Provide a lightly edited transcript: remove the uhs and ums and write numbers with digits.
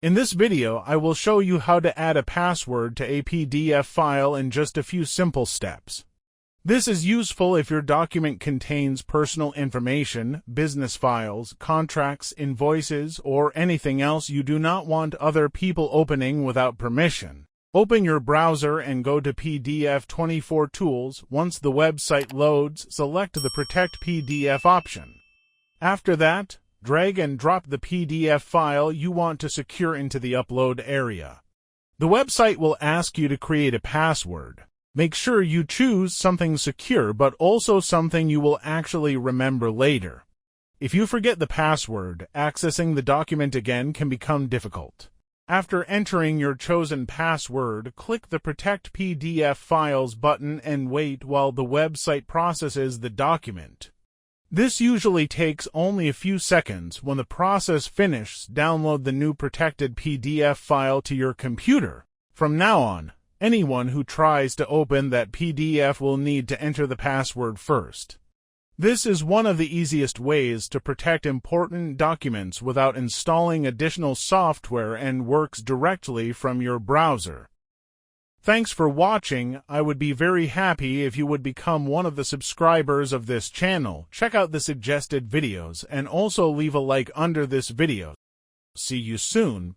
In this video, I will show you how to add a password to a PDF file in just a few simple steps. This is useful if your document contains personal information, business files, contracts, invoices, or anything else you do not want other people opening without permission. Open your browser and go to PDF24 Tools. Once the website loads, select the Protect PDF option. After that, drag and drop the PDF file you want to secure into the upload area. The website will ask you to create a password. Make sure you choose something secure but also something you will actually remember later. If you forget the password, accessing the document again can become difficult. After entering your chosen password, click the Protect PDF Files button and wait while the website processes the document. This usually takes only a few seconds. When the process finishes, download the new protected PDF file to your computer. From now on, anyone who tries to open that PDF will need to enter the password first. This is one of the easiest ways to protect important documents without installing additional software and works directly from your browser. Thanks for watching. I would be very happy if you would become one of the subscribers of this channel. Check out the suggested videos and also leave a like under this video. See you soon.